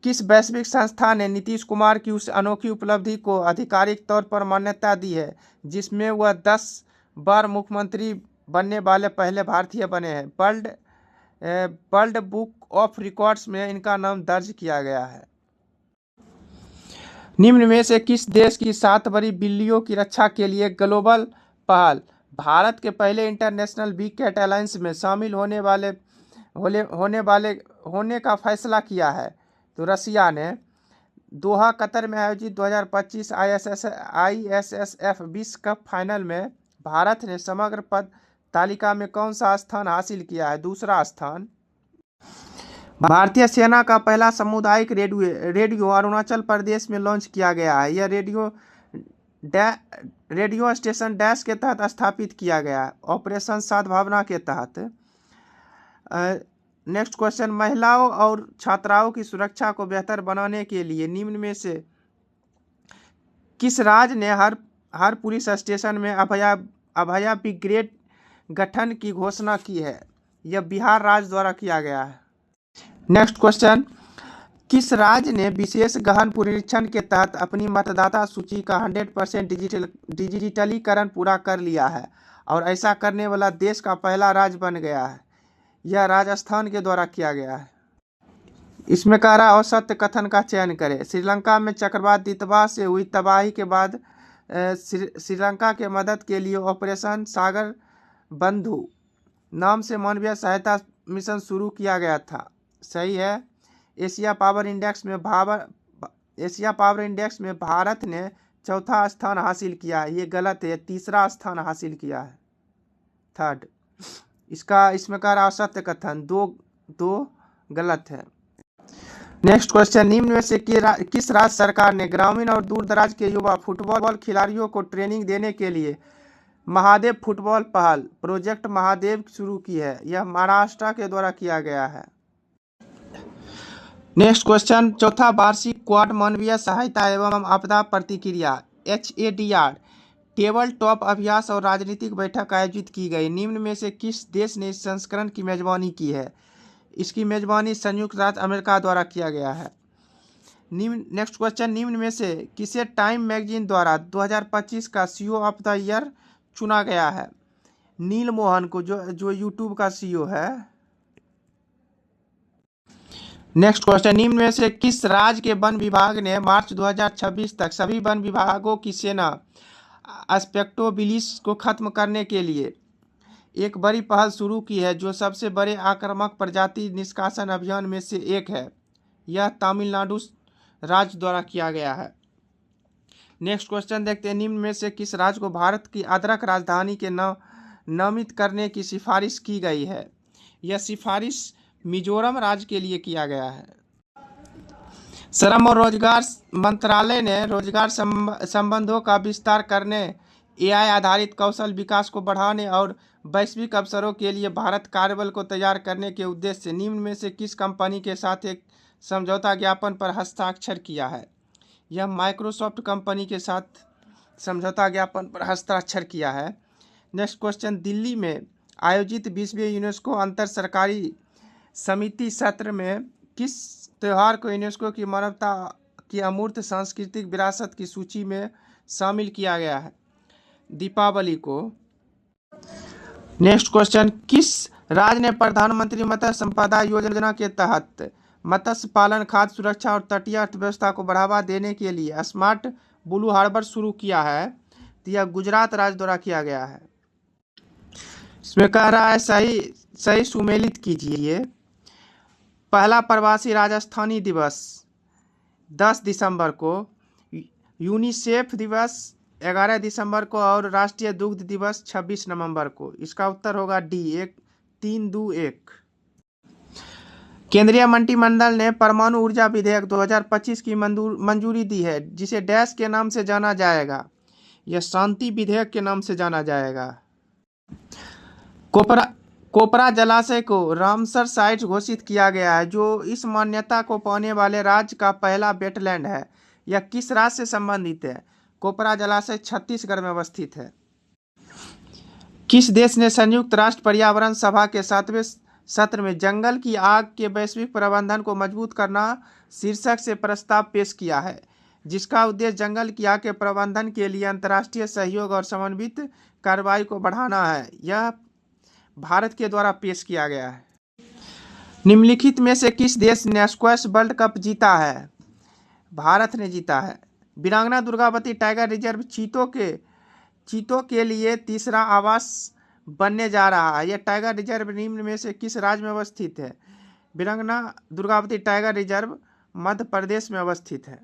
किस वैश्विक संस्था ने नीतीश कुमार की उस अनोखी उपलब्धि को आधिकारिक तौर पर मान्यता दी है जिसमें वह 10 बार मुख्यमंत्री बनने वाले पहले भारतीय बने हैं? वर्ल्ड बुक ऑफ रिकॉर्ड्स में इनका नाम दर्ज किया गया है। निम्न में से किस देश की 7 बड़ी बिल्लियों की रक्षा के लिए ग्लोबल पहल भारत के पहले इंटरनेशनल बिग कैट अलायंस में शामिल होने का फैसला किया है? तो रसिया ने। दोहा कतर में आयोजित 2025 ISSF विश्व कप फाइनल में भारत ने समग्र पद तालिका में कौन सा स्थान हासिल किया है? दूसरा स्थान। भारतीय सेना का पहला सामुदायिक रेडियो अरुणाचल प्रदेश में लॉन्च किया गया है। यह रेडियो स्टेशन डैश के तहत स्थापित किया गया है, ऑपरेशन सद्भावना के तहत। नेक्स्ट क्वेश्चन, महिलाओं और छात्राओं की सुरक्षा को बेहतर बनाने के लिए निम्न में से किस राज्य ने हर पुलिस स्टेशन में अभया ब्रिगेड गठन की घोषणा की है? यह बिहार राज्य द्वारा किया गया है। नेक्स्ट क्वेश्चन, किस राज्य ने विशेष गहन पुनरीक्षण के तहत अपनी मतदाता सूची का 100% डिजिटलीकरण पूरा कर लिया है और ऐसा करने वाला देश का पहला राज्य बन गया है? यह राजस्थान के द्वारा किया गया है। इसमें कह रहा है असत्य कथन का चयन करें। श्रीलंका में चक्रवात दितवा से हुई तबाही के बाद श्रीलंका के मदद के लिए ऑपरेशन सागर बंधु नाम से मानवीय सहायता मिशन शुरू किया गया था, सही है। एशिया पावर इंडेक्स में भारत ने चौथा स्थान हासिल किया है, ये गलत है, तीसरा स्थान हासिल किया है, थर्ड। इसमें कह रहा असत्य कथन, दो गलत है। नेक्स्ट क्वेश्चन, निम्न में से किस राज्य सरकार ने ग्रामीण और दूर दराज के युवा फुटबॉल खिलाड़ियों को ट्रेनिंग देने के लिए महादेव फुटबॉल पहल प्रोजेक्ट महादेव शुरू की है? यह महाराष्ट्र के द्वारा किया गया है। नेक्स्ट क्वेश्चन, चौथा वार्षिक क्वाड मानवीय सहायता एवं आपदा प्रतिक्रिया HADR टेबल टॉप अभ्यास और राजनीतिक बैठक आयोजित की गई। निम्न में से किस देश ने इस संस्करण की मेजबानी की है? इसकी मेजबानी संयुक्त राज्य अमेरिका द्वारा किया गया है। नेक्स्ट क्वेश्चन, निम्न में से किसे टाइम मैगजीन द्वारा 2025 का CEO ऑफ द ईयर चुना गया है? नील मोहन को, जो यूट्यूब का CEO है। नेक्स्ट क्वेश्चन, निम्न में से किस राज्य के वन विभाग ने मार्च 2026 तक सभी वन विभागों की सेना एस्पेक्टोबिलिस को खत्म करने के लिए एक बड़ी पहल शुरू की है, जो सबसे बड़े आक्रामक प्रजाति निष्कासन अभियान में से एक है? यह तमिलनाडु राज्य द्वारा किया गया है। नेक्स्ट क्वेश्चन देखते हैं, निम्न में से किस राज्य को भारत की अदरक राजधानी के नामित करने की सिफारिश की गई है? यह सिफारिश मिजोरम राज्य के लिए किया गया है। श्रम और रोजगार मंत्रालय ने रोजगार संबंधों का विस्तार करने, AI आधारित कौशल विकास को बढ़ाने और वैश्विक अवसरों के लिए भारत कार्यबल को तैयार करने के उद्देश्य से निम्न में से किस कंपनी के साथ एक समझौता ज्ञापन पर हस्ताक्षर किया है? यह माइक्रोसॉफ्ट कंपनी के साथ समझौता ज्ञापन पर हस्ताक्षर किया है। नेक्स्ट क्वेश्चन, दिल्ली में आयोजित 20वें यूनेस्को अंतर सरकारी समिति सत्र में किस त्यौहार को यूनेस्को की मानवता की अमूर्त सांस्कृतिक विरासत की सूची में शामिल किया गया है? दीपावली को। नेक्स्ट क्वेश्चन, किस राज्य ने प्रधानमंत्री मत्स्य संपदा योजना के तहत मत्स्य पालन, खाद्य सुरक्षा और तटीय अर्थव्यवस्था को बढ़ावा देने के लिए स्मार्ट ब्लू हार्बर शुरू किया है। तो यह गुजरात राज्य द्वारा किया गया है। इसमें कह रहा है सही सही सुमेलित कीजिए। पहला प्रवासी राजस्थानी दिवस 10 दिसंबर को, यूनिसेफ दिवस 11 दिसंबर को और राष्ट्रीय दुग्ध दिवस 26 नवंबर को। इसका उत्तर होगा डी, 321। केंद्रीय मंत्रिमंडल ने परमाणु ऊर्जा विधेयक 2025 की मंजूरी दी है, जिसे डैश के नाम से जाना जाएगा। यह शांति विधेयक के नाम से जाना जाएगा। कोपरा जलाशय को रामसर साइट घोषित किया गया है, जो इस मान्यता को पाने वाले राज्य का पहला वेटलैंड है। यह किस राज्य से संबंधित है? कोपरा जलाशय छत्तीसगढ़ में अवस्थित है। किस देश ने संयुक्त राष्ट्र पर्यावरण सभा के 7वें सत्र में जंगल की आग के वैश्विक प्रबंधन को मजबूत करना शीर्षक से प्रस्ताव पेश किया है, जिसका उद्देश्य जंगल की आग के प्रबंधन के लिए अंतर्राष्ट्रीय सहयोग और समन्वित कार्रवाई को बढ़ाना है? यह भारत के द्वारा पेश किया गया है। निम्नलिखित में से किस देश ने स्क्वैश वर्ल्ड कप जीता है? भारत ने जीता है। वीरांगना दुर्गावती टाइगर रिजर्व चीतों के लिए तीसरा आवास बनने जा रहा है। यह टाइगर रिजर्व निम्न में से किस राज्य में अवस्थित है? वीरांगना दुर्गावती टाइगर रिजर्व मध्य प्रदेश में अवस्थित है।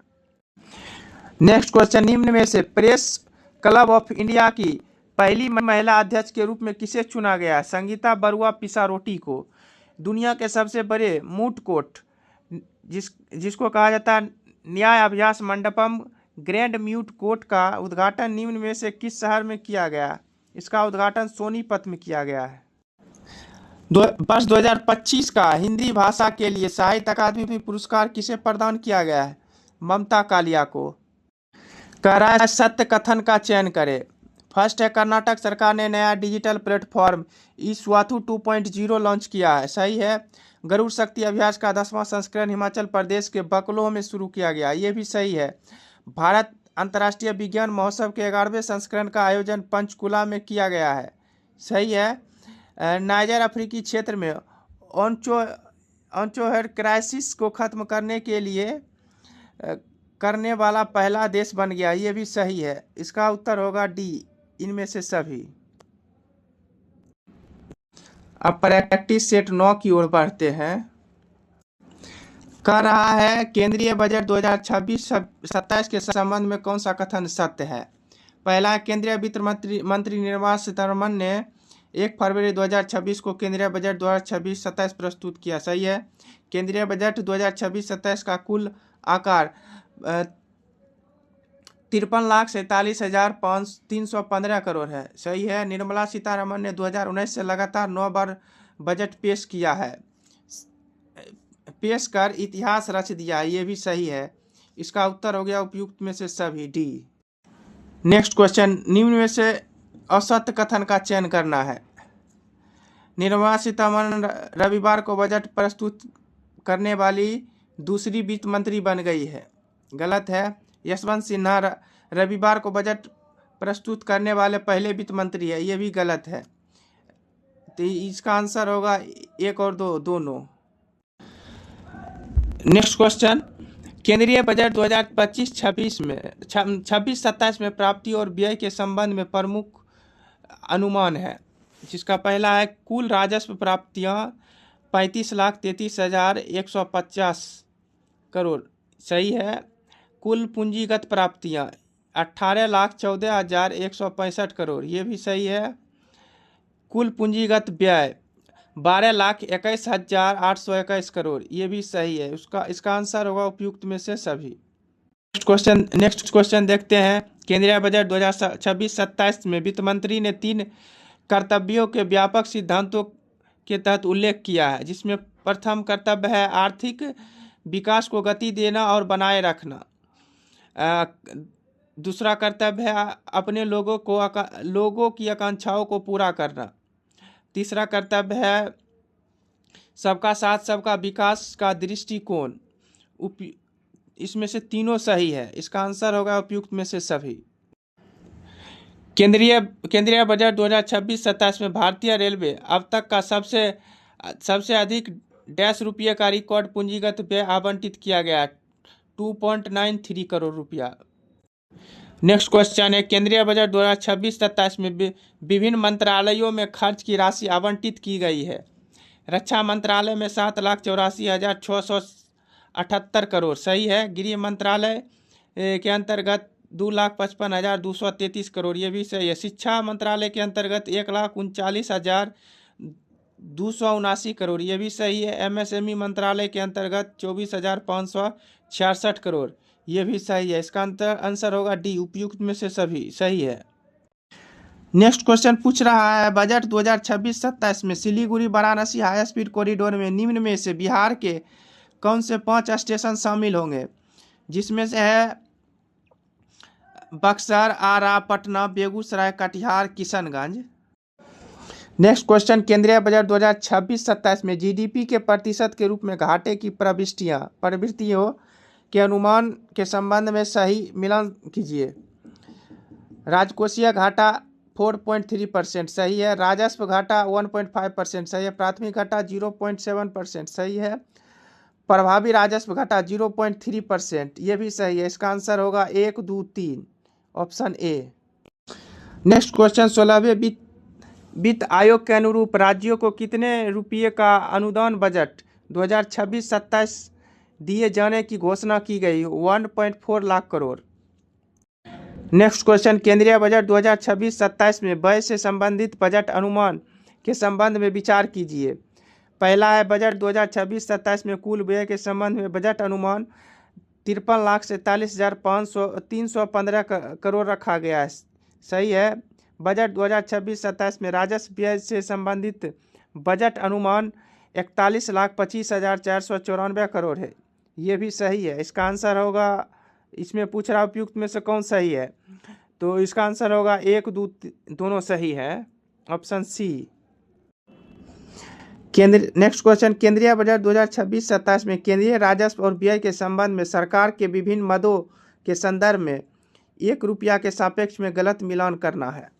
नेक्स्ट क्वेश्चन, निम्न में से प्रेस क्लब ऑफ इंडिया की पहली महिला अध्यक्ष के रूप में किसे चुना गया? संगीता बरुआ पिसारोटी को। दुनिया के सबसे बड़े मूट कोर्ट जिसको कहा जाता है न्याय अभ्यास मंडपम ग्रैंड म्यूट कोर्ट का उद्घाटन निम्न में से किस शहर में किया गया? इसका उद्घाटन सोनीपत में किया गया है। वर्ष 2025 का हिंदी भाषा के लिए साहित्य अकादमी पुरस्कार किसे प्रदान किया गया है? ममता कालिया को। कह रहा है सत्य कथन का चयन करें। फर्स्ट है, कर्नाटक सरकार ने नया डिजिटल प्लेटफॉर्म ई-स्वाथु 2.0 लॉन्च किया है। सही है। गरुड़ शक्ति अभ्यास का 10वां संस्करण हिमाचल प्रदेश के बकलोह में शुरू किया गया, ये भी सही है। भारत अंतर्राष्ट्रीय विज्ञान महोत्सव के 11वें संस्करण का आयोजन पंचकुला में किया गया है। सही है। नाइजर अफ्रीकी क्षेत्र में ऑन्चोहेड क्राइसिस को खत्म करने के लिए करने वाला पहला देश बन गया, ये भी सही है। इसका उत्तर होगा डी, इनमें से सभी। अब प्रैक्टिस सेट 9 की ओर बढ़ते हैं। कह रहा है केंद्रीय बजट 2026-27 के संबंध में कौन सा कथन सत्य है? पहला है, केंद्रीय वित्त मंत्री निर्मला सीतारमण ने 1 फरवरी 2026 को केंद्रीय बजट 2026-27 प्रस्तुत किया। सही है। केंद्रीय बजट 2026-27 का कुल आकार 53,47,315 करोड़ है। सही है। निर्मला सीतारमण ने 2019 से लगातार 9 बार बजट पेश किया है, पेश कर इतिहास रच दिया, ये भी सही है। इसका उत्तर हो गया उपयुक्त में से सभी, डी। नेक्स्ट क्वेश्चन, निम्न में से असत्य कथन का चयन करना है। निर्मला सीतारमण रविवार को बजट प्रस्तुत करने वाली दूसरी वित्त मंत्री बन गई है, गलत है। यशवंत सिन्हा रविवार को बजट प्रस्तुत करने वाले पहले वित्त मंत्री है, ये भी गलत है। तो इसका आंसर होगा 1 और 2 दोनों। नेक्स्ट क्वेश्चन, केंद्रीय बजट 2025-26 में 26-27 में प्राप्ति और व्यय के संबंध में प्रमुख अनुमान है, जिसका पहला है कुल राजस्व प्राप्तियां 35,33,150 करोड़। सही है। कुल पूंजीगत प्राप्तियां 18,14,165 करोड़, ये भी सही है। कुल पूंजीगत व्यय 12,21,821 करोड़, ये भी सही है। इसका आंसर होगा उपयुक्त में से सभी। नेक्स्ट क्वेश्चन देखते हैं। केंद्रीय बजट 2026-27 में वित्त मंत्री ने 3 कर्तव्यों के व्यापक सिद्धांतों के तहत उल्लेख किया है, जिसमें प्रथम कर्तव्य है आर्थिक विकास को गति देना और बनाए रखना। दूसरा कर्तव्य है अपने लोगों की आकांक्षाओं को पूरा करना। तीसरा कर्तव्य है सबका साथ सबका विकास का दृष्टिकोण। इसमें से तीनों सही है। इसका आंसर होगा उपयुक्त में से सभी। केंद्रीय बजट 2026-27 में भारतीय रेलवे अब तक का सबसे अधिक डैश रुपये का रिकॉर्ड पूंजीगत व्यय आवंटित किया गया 2.93 करोड़ रुपया। नेक्स्ट क्वेश्चन है, केंद्रीय बजट 2026-27 में विभिन्न मंत्रालयों में खर्च की राशि आवंटित की गई है। रक्षा मंत्रालय में 7,84,678 करोड़, सही है। गृह मंत्रालय के अंतर्गत 2,55,233 करोड़, ये भी सही है। शिक्षा मंत्रालय के अंतर्गत 1,39,279 करोड़, ये भी सही है। MSME मंत्रालय के अंतर्गत 24,566 करोड़, ये भी सही है। इसका आंसर होगा डी, उपयुक्त में से सभी सही है। नेक्स्ट क्वेश्चन पूछ रहा है, बजट 2026-27 में Siliguri Varanasi high speed corridor में निम्न में से बिहार के कौन से 5 स्टेशन शामिल होंगे, जिसमें से है बक्सर, आरा, पटना, बेगूसराय, कटिहार, किशनगंज। नेक्स्ट क्वेश्चन, केंद्रीय बजट 2026-27 में GDP के प्रतिशत के रूप में घाटे की प्रवृत्तियों के अनुमान के संबंध में सही मिलान कीजिए। राजकोषीय घाटा 4.3% सही है। राजस्व घाटा 1.5% सही है। प्राथमिक घाटा 0.7% सही है। प्रभावी राजस्व घाटा 0.3%, ये भी सही है। इसका आंसर होगा 1, 2, 3, ऑप्शन ए। नेक्स्ट क्वेश्चन, 16वें वित्त आयोग के अनुरूप राज्यों को कितने रुपये का अनुदान बजट 2026-27 दिए जाने की घोषणा की गई? 1.4 लाख करोड़। नेक्स्ट क्वेश्चन, केंद्रीय बजट 2026-27 में व्यय से संबंधित बजट अनुमान के संबंध में विचार कीजिए। पहला है, बजट 2026-27 में कुल व्यय के संबंध में बजट अनुमान 53,47,315 करोड़ रखा गया है, सही है। बजट 2026-27 में राजस्व व्यय से संबंधित बजट अनुमान 41,25,494 करोड़ है, ये भी सही है। इसका आंसर होगा, इसमें पूछ रहा उपयुक्त में से कौन सही है, तो इसका आंसर होगा 1, 2 दोनों सही है, ऑप्शन सी। नेक्स्ट क्वेश्चन, केंद्रीय बजट 2026-27 में केंद्रीय राजस्व और व्यय के संबंध में सरकार के विभिन्न मदों के संदर्भ में 1 रुपया के सापेक्ष में गलत मिलान करना है।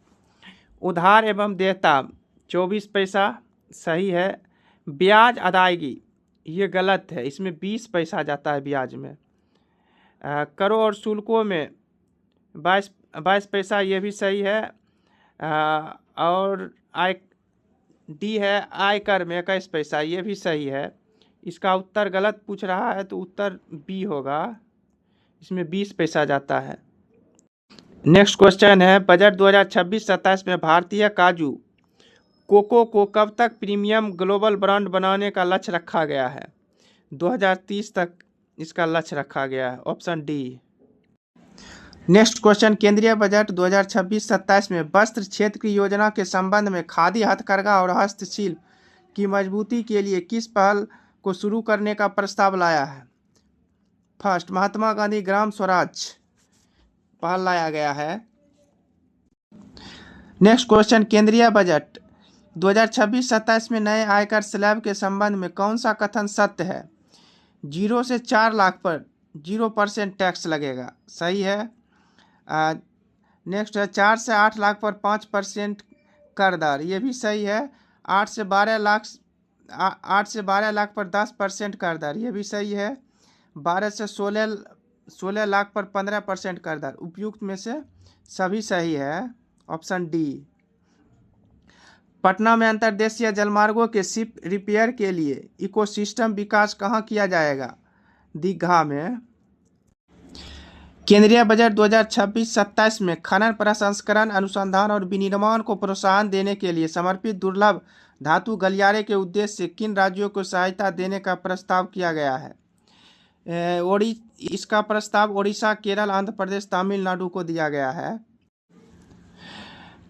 उधार एवं देयता 24 पैसा सही है। ब्याज अदायगी ये गलत है, इसमें 20 पैसा जाता है ब्याज में। करों और शुल्कों में 22 पैसा, ये भी सही है। और डी है आयकर में 21 पैसा, ये भी सही है। इसका उत्तर गलत पूछ रहा है तो उत्तर बी होगा, इसमें 20 पैसा जाता है। नेक्स्ट क्वेश्चन है, बजट 2026-27 में भारतीय काजू कोको को कब तक प्रीमियम ग्लोबल ब्रांड बनाने का लक्ष्य रखा गया है? 2030 तक इसका लक्ष्य रखा गया है, ऑप्शन डी। नेक्स्ट क्वेश्चन, केंद्रीय बजट 2026-27 में वस्त्र क्षेत्र की योजना के संबंध में खादी, हथकरघा और हस्तशिल्प की मजबूती के लिए किस पहल को शुरू करने का प्रस्ताव लाया है? फर्स्ट, महात्मा गांधी ग्राम स्वराज पहल लाया गया है। नेक्स्ट क्वेश्चन, केंद्रीय बजट 2026-27 में नए आयकर स्लैब के संबंध में कौन सा कथन सत्य है? 0 से 4 लाख पर 0% टैक्स लगेगा, सही है। नेक्स्ट है, 4 से 8 लाख पर 5% कर दर, ये भी सही है। 8 से 12 लाख पर 10% कर दर, ये भी सही है। 12 से 16 लाख पर 15% कर दर, उपयुक्त में से सभी सही है, ऑप्शन डी। पटना में अंतर्देशीय जलमार्गों के शिप रिपेयर के लिए इकोसिस्टम विकास कहाँ किया जाएगा? दीघा में। केंद्रीय बजट 2026-27 में खनन, प्रसंस्करण, अनुसंधान और विनिर्माण को प्रोत्साहन देने के लिए समर्पित दुर्लभ धातु गलियारे के उद्देश्य से किन राज्यों को सहायता देने का प्रस्ताव किया गया है? इसका प्रस्ताव ओडिशा, केरल, आंध्र प्रदेश, तमिलनाडु को दिया गया है।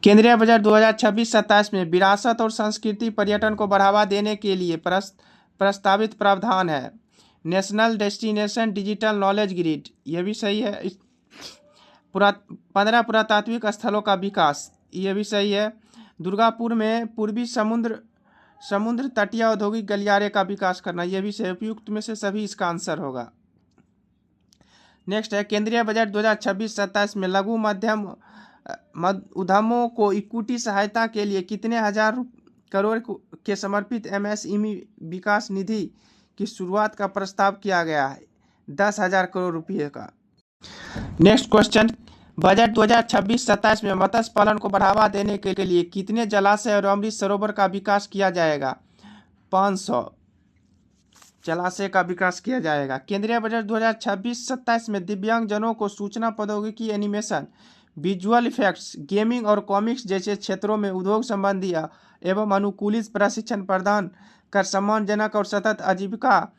केंद्रीय बजट 2026-27 में विरासत और संस्कृति पर्यटन को बढ़ावा देने के लिए प्रस्तावित प्रावधान है national destination digital knowledge grid, ये भी सही है। 15 पुरातात्विक स्थलों का विकास, ये भी सही है। दुर्गापुर में पूर्वी समुद्र तटीय औद्योगिक गलियारे का विकास करना, यह भी सही, उपयुक्त में से सभी इसका आंसर होगा। नेक्स्ट है, केंद्रीय बजट 2026-27 में लघु मध्यम उद्यमों को इक्विटी सहायता के लिए कितने हजार करोड़ के समर्पित एमएसएमई विकास निधि की शुरुआत का प्रस्ताव किया गया है 10,000 करोड़ रुपये का। नेक्स्ट क्वेश्चन, बजट 2026-27 में मत्स्य पालन को बढ़ावा देने के लिए कितने जलाशय और अमृत सरोवर का विकास किया जाएगा? 500 जलाशय का विकास किया जाएगा। केंद्रीय बजट 2026-27 में दिव्यांगजनों को सूचना प्रौद्योगिकी, एनिमेशन, विजुअल इफेक्ट्स, गेमिंग और कॉमिक्स जैसे क्षेत्रों में उद्योग संबंधी एवं अनुकूलित प्रशिक्षण प्रदान कर सम्मानजनक और सतत आजीविका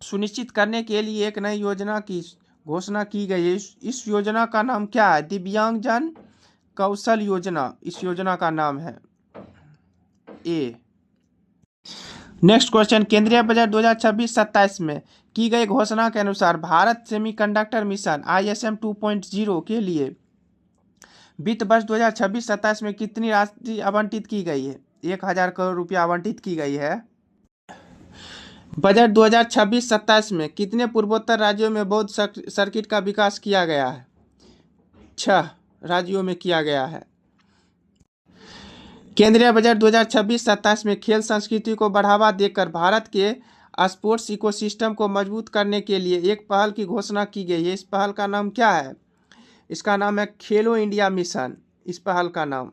सुनिश्चित करने के लिए एक नई योजना की घोषणा की गई है। इस योजना का नाम क्या है? दिव्यांगजन कौशल योजना इस योजना का नाम है। ए। नेक्स्ट क्वेश्चन, केंद्रीय बजट 2026-27 में की गई घोषणा के अनुसार भारत सेमीकंडक्टर मिशन ISM 2.0 के लिए वित्त वर्ष 2026-27 में कितनी राशि आवंटित की गई है? 1,000 करोड़ रुपया आवंटित की गई है। बजट 2026-27 में कितने पूर्वोत्तर राज्यों में बौद्ध सर्किट का विकास किया गया है? 6 राज्यों में किया गया है। केंद्रीय बजट 2026-27 में खेल संस्कृति को बढ़ावा देकर भारत के स्पोर्ट्स इकोसिस्टम को मजबूत करने के लिए एक पहल की घोषणा की गई है। इस पहल का नाम क्या है? इसका नाम है खेलो इंडिया मिशन। इस पहल का नाम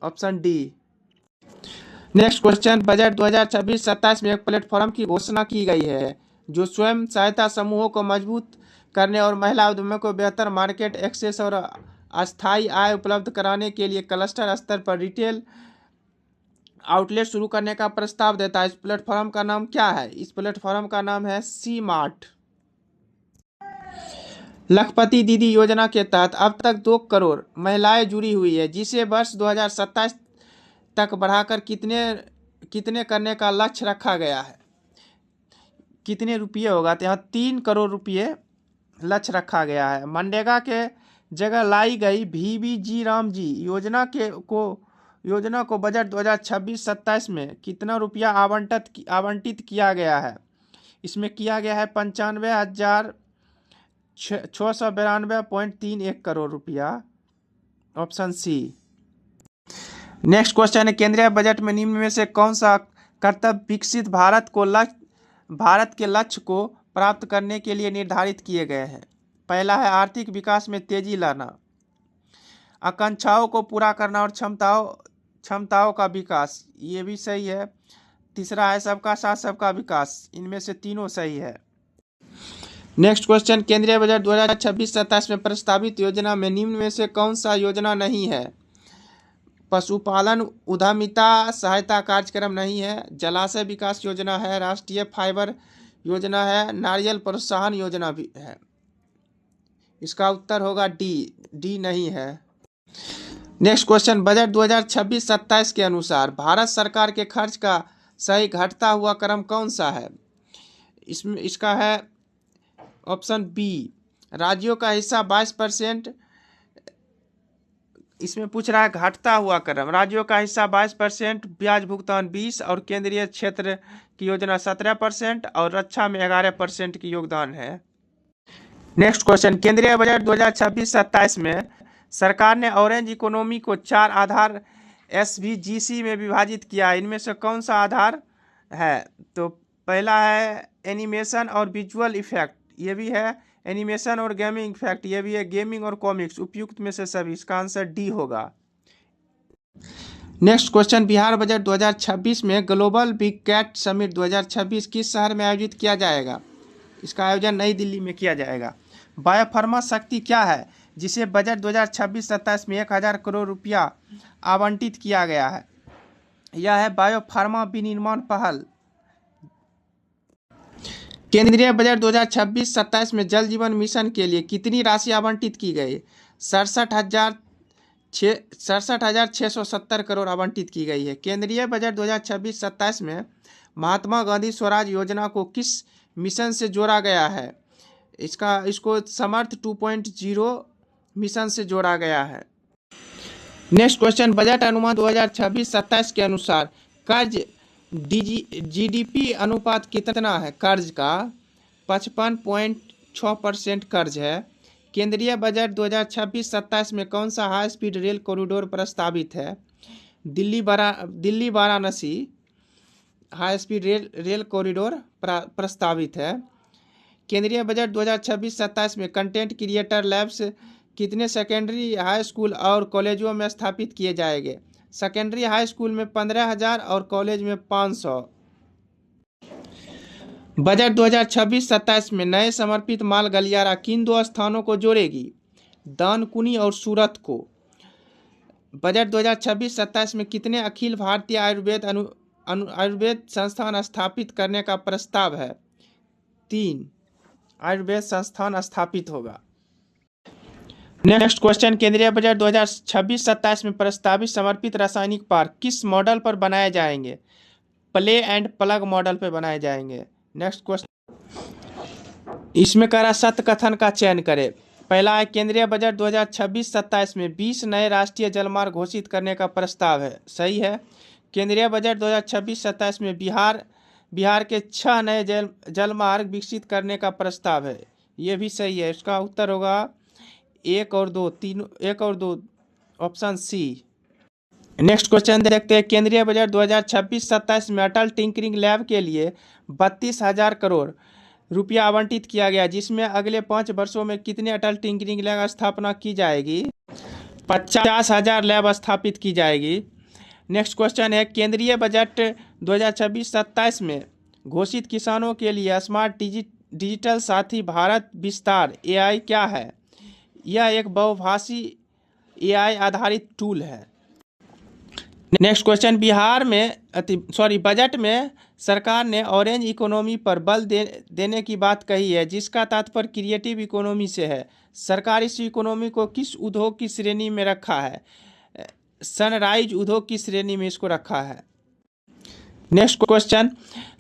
option D. Next question, budget 2026-27 में एक प्लेटफॉर्म की घोषणा की गई है जो स्वयं सहायता समूहों को मजबूत करने और महिला उद्यमियों को बेहतर मार्केट एक्सेस और अस्थायी आय उपलब्ध कराने के लिए क्लस्टर स्तर पर रिटेल आउटलेट शुरू करने का प्रस्ताव देता है। इस प्लेटफॉर्म का नाम क्या है? इस प्लेटफॉर्म का नाम है सी मार्ट। लखपति दीदी योजना के तहत अब तक 2 करोड़ महिलाएं जुड़ी हुई है, जिसे वर्ष 2027 तक बढ़ाकर कितने करने का लक्ष्य रखा गया है? कितने रुपये होगा? तो यहाँ 3 करोड़ रुपये लक्ष्य रखा गया है। मनरेगा के जगह लाई गई VBG रामजी योजना को बजट 2026-27 में कितना रुपया आवंटित किया गया है? इसमें किया गया है 95,692.31 करोड़ रुपया। Option C. नेक्स्ट क्वेश्चन है, केंद्रीय बजट में निम्न में से कौन सा कर्तव्य विकसित भारत के लक्ष्य को प्राप्त करने के लिए निर्धारित किए गए हैं? पहला है आर्थिक विकास में तेजी लाना, आकांक्षाओं को पूरा करना और क्षमताओं का विकास, ये भी सही है। तीसरा है सबका साथ सबका विकास। इनमें से तीनों सही है। नेक्स्ट क्वेश्चन, केंद्रीय बजट 2026-27 में प्रस्तावित योजना में निम्न में से कौन सा योजना नहीं है? पशुपालन उद्यमिता सहायता कार्यक्रम नहीं है, जलाशय विकास योजना है, राष्ट्रीय फाइबर योजना है, नारियल प्रोत्साहन योजना भी है। इसका उत्तर होगा डी नहीं है। नेक्स्ट क्वेश्चन, बजट 2026-27 के अनुसार भारत सरकार के खर्च का सही घटता हुआ क्रम कौन सा है? इसका है ऑप्शन बी, राज्यों का हिस्सा 22%। इसमें पूछ रहा है घटता हुआ क्रम। राज्यों का हिस्सा 22%, ब्याज भुगतान 20% और केंद्रीय क्षेत्र की योजना 17% और रक्षा में 11% की योगदान है। नेक्स्ट क्वेश्चन, केंद्रीय बजट 2026-27 में सरकार ने ऑरेंज इकोनॉमी को 4 आधार SVGC में विभाजित किया। इनमें से कौन सा आधार है? तो पहला है एनिमेशन और विजुअल इफेक्ट, ये भी है। एनिमेशन और गेमिंग इफेक्ट, ये भी है। गेमिंग और कॉमिक्स, उपयुक्त में से सभी। इसका आंसर डी होगा। नेक्स्ट क्वेश्चन, बिहार बजट 2026 में ग्लोबल बिग कैट समिट 2026 किस शहर में आयोजित किया जाएगा? इसका आयोजन नई दिल्ली में किया जाएगा। बायोफार्मा शक्ति क्या है जिसे बजट 2026-27 में 1,000 करोड़ रुपया आवंटित किया गया है? यह है बायोफार्मा विनिर्माण पहल। केंद्रीय बजट 2026-27 में जल जीवन मिशन के लिए कितनी राशि आवंटित की गई? 67,670 करोड़ आवंटित की गई है। केंद्रीय बजट 2026-27 में महात्मा गांधी स्वराज योजना को किस मिशन से जोड़ा गया है? इसको समर्थ 2.0 मिशन से जोड़ा गया है। नेक्स्ट क्वेश्चन, बजट अनुमान 2026-27 के अनुसार कर्ज GDP अनुपात कितना है? कर्ज का 55.6% कर्ज है। केंद्रीय बजट 2026-27 में कौन सा हाई स्पीड रेल कॉरिडोर प्रस्तावित है? Delhi Varanasi high speed rail corridor प्रस्तावित है। केंद्रीय बजट 2026-27 में कंटेंट क्रिएटर लैब्स कितने सेकेंडरी हाई स्कूल और कॉलेजों में स्थापित किए जाएंगे? सेकेंडरी हाई स्कूल में 15,000 और कॉलेज में 500। बजट 2026-27 में नए समर्पित माल गलियारा किन दो स्थानों को जोड़ेगी? दानकुनी और सूरत को। बजट 2026-27 में कितने अखिल भारतीय आयुर्वेद संस्थान स्थापित करने का प्रस्ताव है? 3 आयुर्वेद संस्थान स्थापित होगा। नेक्स्ट क्वेश्चन, केंद्रीय बजट 2026-27 में प्रस्तावित समर्पित रासायनिक पार्क किस मॉडल पर बनाए जाएंगे? प्ले एंड प्लग मॉडल पर बनाए जाएंगे। नेक्स्ट क्वेश्चन, इसमें करा सत्य कथन का चयन करें। पहला है, केंद्रीय बजट 2026-27 में 20 नए राष्ट्रीय जलमार्ग घोषित करने का प्रस्ताव है। सही है। केंद्रीय बजट 2026-27 में बिहार के 6 नए जलमार्ग विकसित करने का प्रस्ताव है। ये भी सही है। इसका उत्तर होगा 1 और 2, ऑप्शन सी। नेक्स्ट क्वेश्चन देखते हैं, केंद्रीय बजट 2026-27 में अटल टिंकरिंग लैब के लिए 32,000 करोड़ रुपया आवंटित किया गया, जिसमें अगले 5 वर्षों में कितने अटल टिंकरिंग लैब स्थापना की जाएगी? 50,000 लैब स्थापित की जाएगी। नेक्स्ट क्वेश्चन है, केंद्रीय बजट 2026-27 में घोषित किसानों के लिए स्मार्ट डिजिटल साथी भारत विस्तार AI क्या है? यह एक बहुभाषी AI आधारित टूल है। नेक्स्ट क्वेश्चन, बजट में सरकार ने ऑरेंज इकोनॉमी पर बल देने की बात कही है, जिसका तात्पर्य क्रिएटिव इकोनॉमी से है। सरकार इस इकोनॉमी को किस उद्योग की श्रेणी में रखा है? सनराइज उद्योग की श्रेणी में इसको रखा है। नेक्स्ट क्वेश्चन,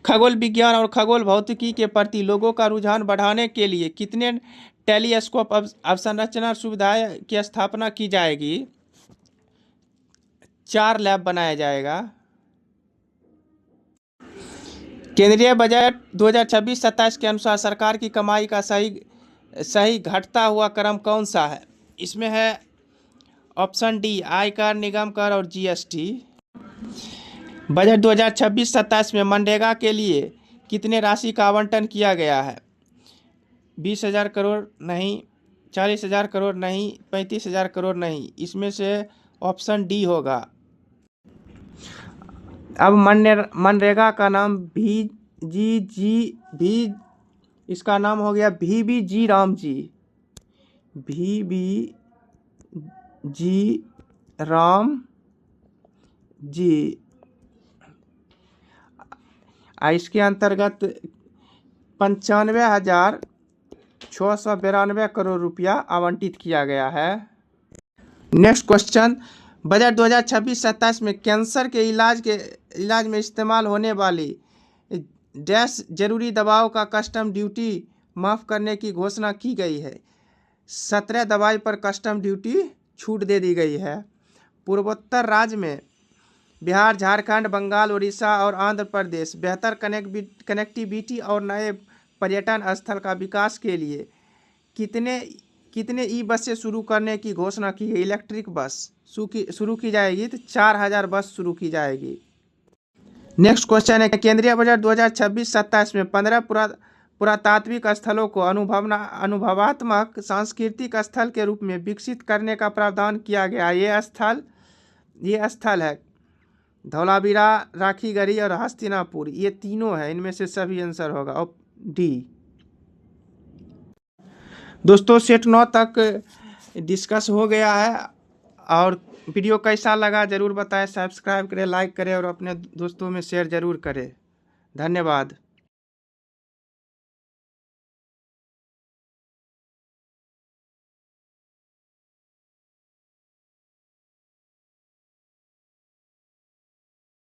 खगोल विज्ञान और खगोल भौतिकी के प्रति लोगों का रुझान बढ़ाने के लिए कितने टेलीस्कोप अवसंरचना सुविधाएं की स्थापना की जाएगी? 4 लैब बनाया जाएगा। केंद्रीय बजट 2026-27 के अनुसार सरकार की कमाई का सही घटता हुआ क्रम कौन सा है? इसमें है ऑप्शन डी, आयकर, निगम कर और GST। बजट 2026-27 में मनरेगा के लिए कितने राशि का आवंटन किया गया है? 20,000 करोड़ नहीं, 40,000 करोड़ नहीं, 35,000 करोड़ नहीं। इसमें से ऑप्शन डी होगा। अब मनरेगा का नाम इसका नाम हो गया VBG रामजी। VBG राम जी। इसके अंतर्गत 95,692 करोड़ रुपया आवंटित किया गया है। नेक्स्ट क्वेश्चन, बजट 2026-27 में कैंसर के इलाज में इस्तेमाल होने वाली डैश जरूरी दवाओं का कस्टम ड्यूटी माफ़ करने की घोषणा की गई है। 17 दवाई पर कस्टम ड्यूटी छूट दे दी गई है। पूर्वोत्तर राज्य में बिहार, झारखंड, बंगाल, उड़ीसा और आंध्र प्रदेश बेहतर कनेक्टिविटी और नए पर्यटन स्थल का विकास के लिए कितने ई बसें शुरू करने की घोषणा की है? इलेक्ट्रिक बस शुरू की जाएगी, तो 4,000 बस शुरू की जाएगी। नेक्स्ट क्वेश्चन है, केंद्रीय बजट 2026-27 में 15 पुरातात्विक स्थलों को अनुभवात्मक सांस्कृतिक स्थल के रूप में विकसित करने का प्रावधान किया गया। ये स्थल है धौलावीरा, राखीगढ़ी और हस्तिनापुर। ये तीनों है, इनमें से सभी आंसर होगा और डी। दोस्तों सेट 9 तक डिस्कस हो गया है और वीडियो कैसा लगा ज़रूर बताएं। सब्सक्राइब करें, लाइक करें और अपने दोस्तों में शेयर ज़रूर करें। धन्यवाद।